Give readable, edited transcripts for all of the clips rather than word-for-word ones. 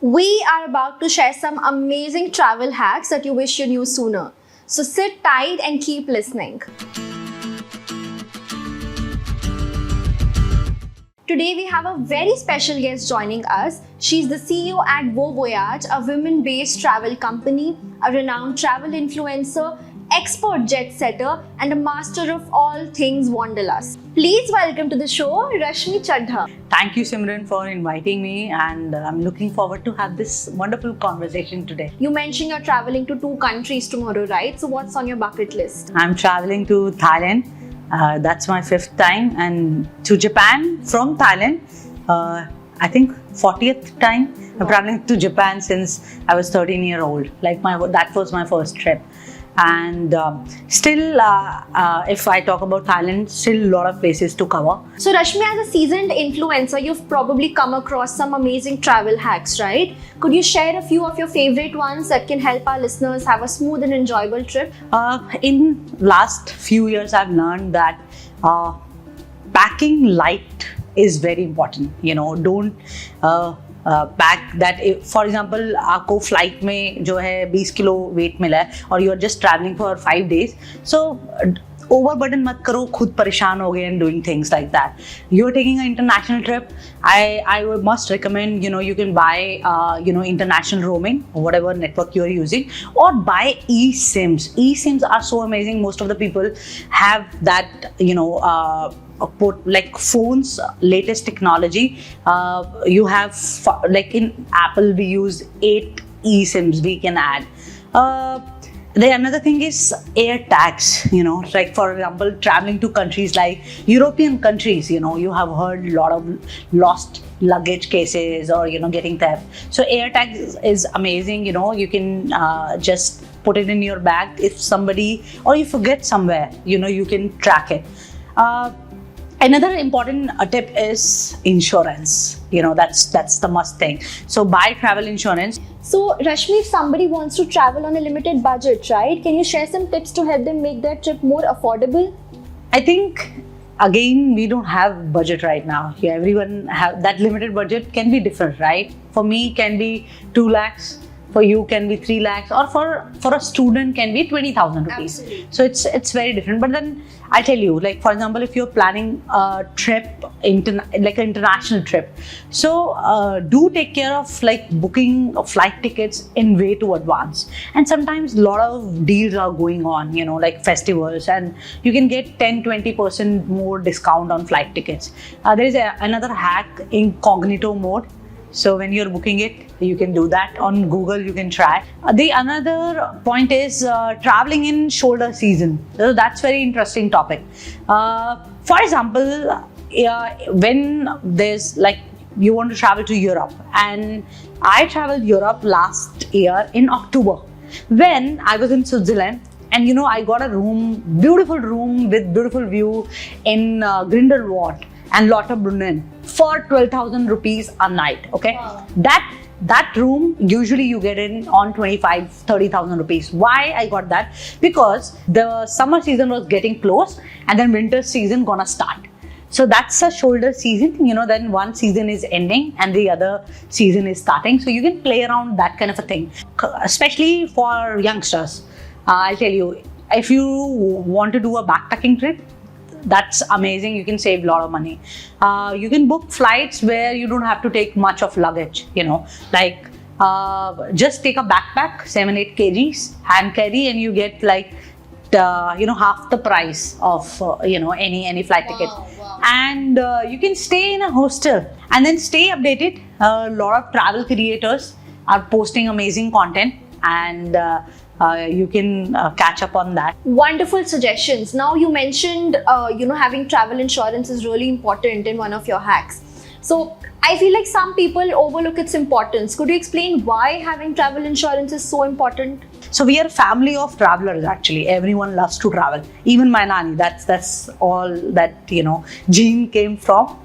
We are about to share some amazing travel hacks that you wish you knew sooner. So sit tight and keep listening. Today we have a very special guest joining us. She's the CEO at Wovoyage, a women-based travel company, a renowned travel influencer, expert jet setter, and a master of all things wanderlust. Please welcome to the show, Rashmi Chadha. Thank you, Simran, for inviting me, and I'm looking forward to have this wonderful conversation today. You mentioned you're traveling to 2 countries tomorrow, right? So what's on your bucket list? I'm traveling to Thailand. That's my 5th time, and to Japan from Thailand. I think 40th time. I'm traveling to Japan since I was 13 years old. That was my first trip. And still, if I talk about Thailand, still a lot of places to cover. So Rashmi, as a seasoned influencer, you've probably come across some amazing travel hacks, right? Could you share a few of your favorite ones that can help our listeners have a smooth and enjoyable trip? In last few years, I've learned that packing light is very important. Don't pack that for example आपको flight में जो है 20 kilo weight मिला है और you are just travelling for 5 days, so overburden मत करो, खुद परेशान हो गए and doing things like that. You are taking a international trip, I must recommend, you can buy international roaming or whatever network you are using, or buy eSIMs. eSIMs are so amazing. Most of the people have that, like phones, latest technology. You have, like in Apple, we use 8 eSIMs we can add. Another thing is air tags, like for example, traveling to countries like European countries, you have heard a lot of lost luggage cases or, getting theft. So air tags is amazing, you can just put it in your bag. If somebody, or you forget somewhere, you can track it. Another important tip is insurance. That's the must thing. So buy travel insurance. So Rashmi, if somebody wants to travel on a limited budget, right? Can you share some tips to help them make their trip more affordable? I think, again, we don't have budget right now. Everyone have that limited budget can be different, right? For me, can be 2 lakhs. For you can be 3 lakhs, or for a student can be 20,000 rupees. Absolutely. So it's very different. But then I tell you, like for example, if you're planning a trip, like an international trip, so do take care of like booking flight tickets in way too advance. And sometimes a lot of deals are going on, like festivals, and you can get 10-20% more discount on flight tickets. There is another hack, incognito mode. So when you're booking it, you can do that. On Google, you can try. The another point is traveling in shoulder season. So that's very interesting topic. For example, when there's like you want to travel to Europe, and I traveled Europe last year in October when I was in Switzerland. And I got a beautiful room with beautiful view in Grindelwald and Lotte Brunnen for 12,000 rupees a night. Okay, wow. That room usually you get in on 25,000-30,000 rupees. Why I got that? Because the summer season was getting close, and then winter season gonna start. So that's a shoulder season. Then one season is ending and the other season is starting. So you can play around that kind of a thing, especially for youngsters. I'll tell you, if you want to do a backpacking trip, that's amazing. You can save a lot of money. You can book flights where you don't have to take much of luggage, like just take a backpack, 7-8 kgs, hand carry, and you get like, half the price of, any flight ticket. Wow. And you can stay in a hostel and then stay updated. A lot of travel creators are posting amazing content, and you can catch up on that. Wonderful suggestions. Now you mentioned, having travel insurance is really important in one of your hacks. So I feel like some people overlook its importance. Could you explain why having travel insurance is so important? So we are a family of travelers actually. Everyone loves to travel. Even my nanny. That's all that gene came from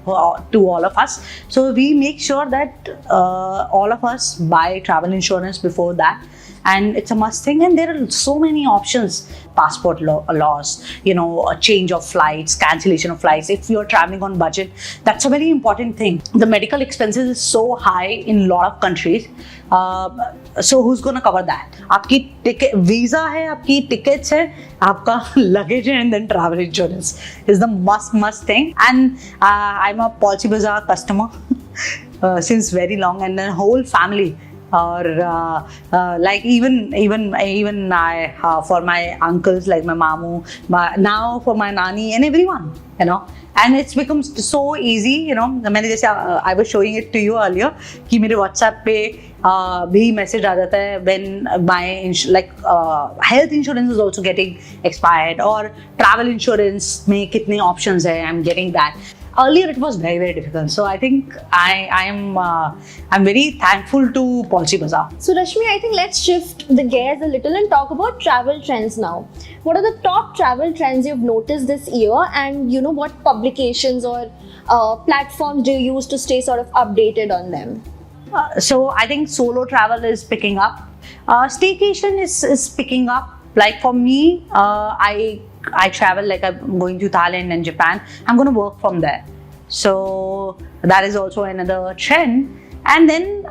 to all of us. So we make sure that all of us buy travel insurance before that. And it's a must thing, and there are so many options. Passport laws, a change of flights, cancellation of flights. If you're traveling on budget, that's a very important thing. The medical medical expenses is so high in a lot of countries. So who's going to cover that? आपकी ticket, visa है, आपकी tickets है, आपका luggage है, and then travel insurance is the must thing. And I'm a Policybazaar customer since very long, and then whole family. Or like even I for my uncles, like my mamu, now for my nani and everyone, you know. And it's become so easy, you know. मैंने जैसे I was showing it to you earlier कि मेरे WhatsApp पे भी message आ जाता है when my health insurance is also getting expired, or travel insurance में कितने options है, I'm getting that. Earlier it was very difficult, so I think I'm very thankful to Policybazaar. So Rashmi, I think let's shift the gears a little and talk about travel trends now. What are the top travel trends you've noticed this year, and you know, what publications or platforms do you use to stay sort of updated on them? So I think solo travel is picking up. Staycation is picking up. Like for me, I travel, like I'm going to Thailand and Japan. I'm going to work from there. So that is also another trend. And then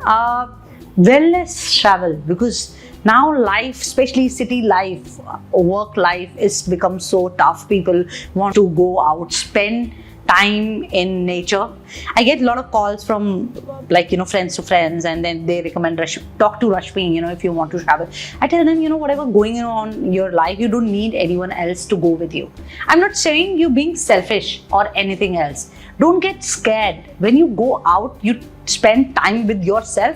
wellness travel, because now life, especially city life, work life, is become so tough. People want to go out, spend time in nature. I get a lot of calls from, like, you know, friends to friends, and then they recommend talk to Rashmi, you know, if you want to travel. I tell them, you know, whatever going on in your life, you don't need anyone else to go with you. I'm not saying you being selfish or anything else. Don't get scared. When you go out, you spend time with yourself.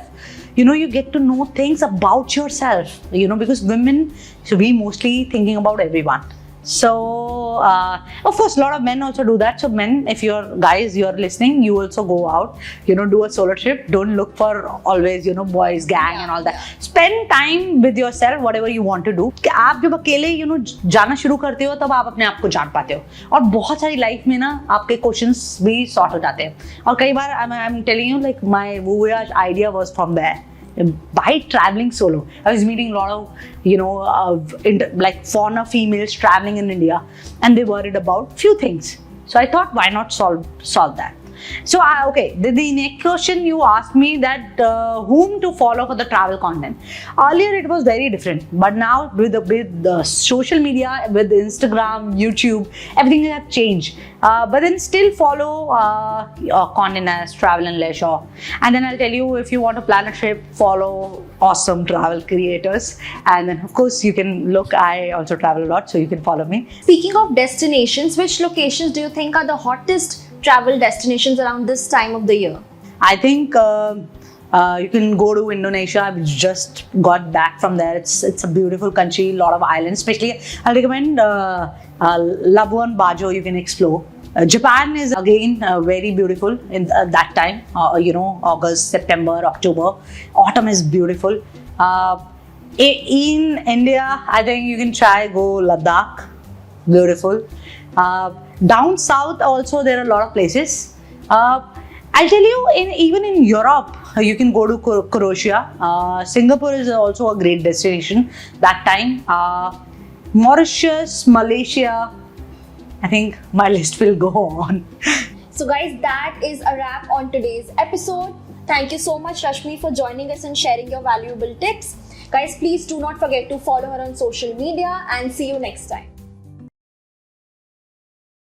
You know, you get to know things about yourself, you know, because women, so we mostly thinking about everyone. So, of course, a lot of men also do that. So men, if you're guys, you're listening, you also go out, you know, do a solo trip. Don't look for always, you know, boys, gang and all that. Spend time with yourself, whatever you want to do. आप जब अकेले, you know, जाना शुरू करते हो, तब आप अपने आप को जान पाते हो. और बहुत सारी लाइफ में ना आपके क्वेश्चंस भी सॉर्ट हो जाते हैं. और कई बार I'm telling you, like my Wovoyage idea was from there. By traveling solo, I was meeting a lot of, you know, like foreigner females traveling in India, and they worried about few things. So I thought, why not solve that? So okay, the next question you asked me that whom to follow for the travel content. Earlier it was very different, but now with the social media, with Instagram, YouTube, everything has changed. But then still follow content as travel and leisure. And then I'll tell you, if you want to plan a trip, follow awesome travel creators. And then of course you can look, I also travel a lot, so you can follow me. Speaking of destinations, which locations do you think are the hottest travel destinations around this time of the year? I think you can go to Indonesia. I've just got back from there. It's a beautiful country, a lot of islands. Especially, I'll recommend Labuan Bajo. You can explore. Japan is again very beautiful in that time. You know, August, September, October. Autumn is beautiful. In India, I think you can try go Ladakh. Beautiful. Down south also there are a lot of places. I'll tell you, even in Europe, you can go to Croatia. Singapore is also a great destination that time. Mauritius, Malaysia. I think my list will go on. So guys, that is a wrap on today's episode. Thank you so much, Rashmi, for joining us and sharing your valuable tips. Guys, please do not forget to follow her on social media, and see you next time.